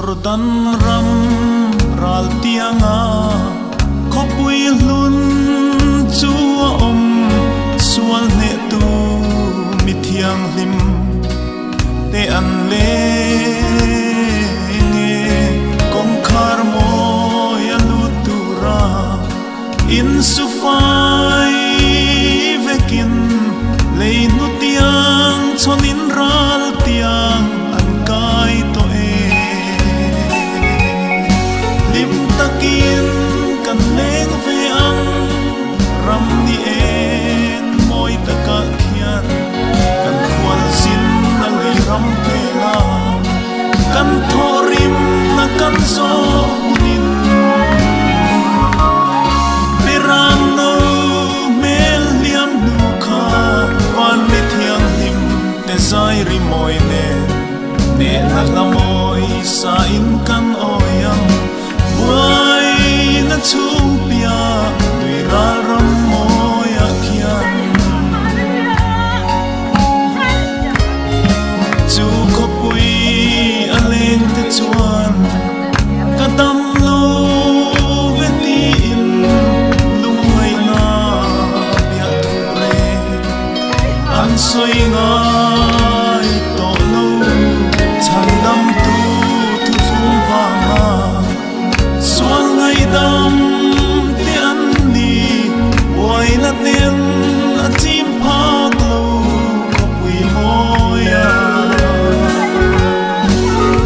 Jordan ram ral tianga khopui lun chu om sual ne tu mithiang lim te an le nge kong khar mo ya lu tu ra in su fai vekin le nu tiang chonin ral tiang an kai to takin kan leng ve ang ram ni en moi taka khian kan khwal sin na le ram pe la kan thorim na kan zo unin perang no mel liam nu kha van mi thiang him te zai ri moi ne na la moi sa in kan oyang Why na chumpia tui ram moya kian chu khopui aleng te chuan kadam lo veti in lumai na bia thore an soi ngai to lo chandam tu thum va ma sual ngai dam te an ni wai na ten a chim phak lo pui moya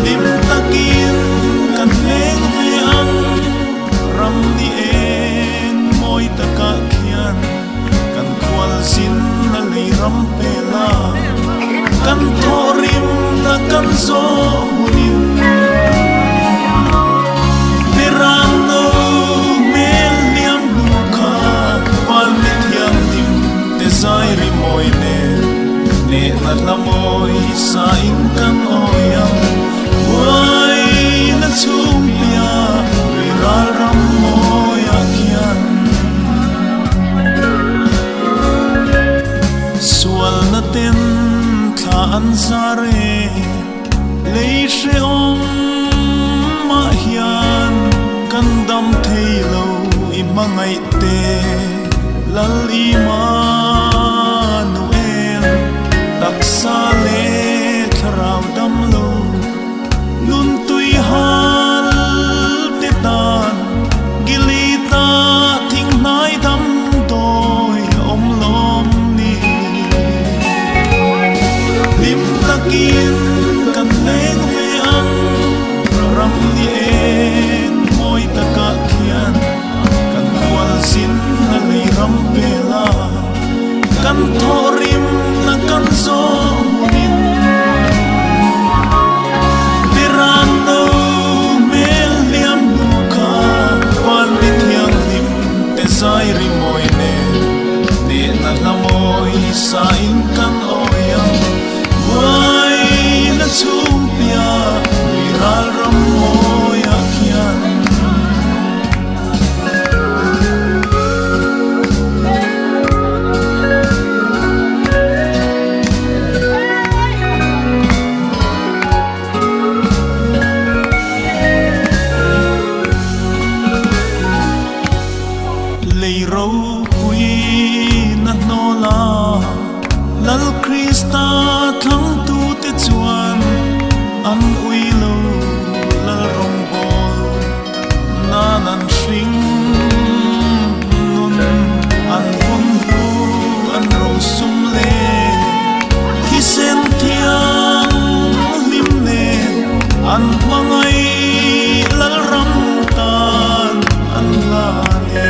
lim takin kan leng ve ang ram ni en moi taka khian kan khwal sin na le ram pe la kan thorim na kan zo hunin Rano mel liam luka van mit yang dim te zai ri moi ne na la moi sa in kan oyang wai na chumpia ri ram moya kian sual na ten tha an sare lei she om ma hian kan dam thei lo I mangai te lal I manuel daksa le tharau dam lo nun tui hal te tan gilita thing nai dam doi om lom ni lim takin kan leng ve ang ram ni moi taka khian kan khwal sin na le ram pe la kan thorim na kan zo hunin piran no mel liam luka van mi thiang lim te zai ri moi ne na la moi sa in kan oyang wai na chumpia ri ram moya khian lal Krista thang tu te chuan an ui lo lal rong bol na nan hring nun an hom hu an ro sum le hi sen thiang lim ne an mangai lal ram tan an la le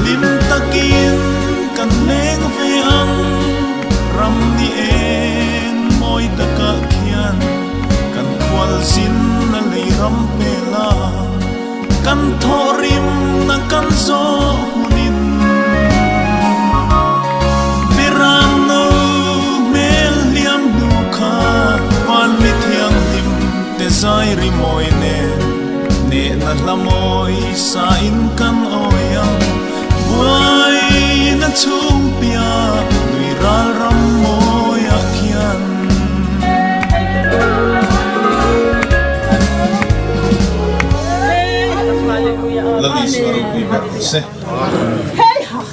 lim takin kan leng ve ang ram ni en moi taka khian kan khwal sin na le ram pe la kan thorim na kan zo hunin piran no mel liam luka van mi thiang lim te zai ri moi ne na la moi sa in kan oyang wai na chumpia nui ram moya khian se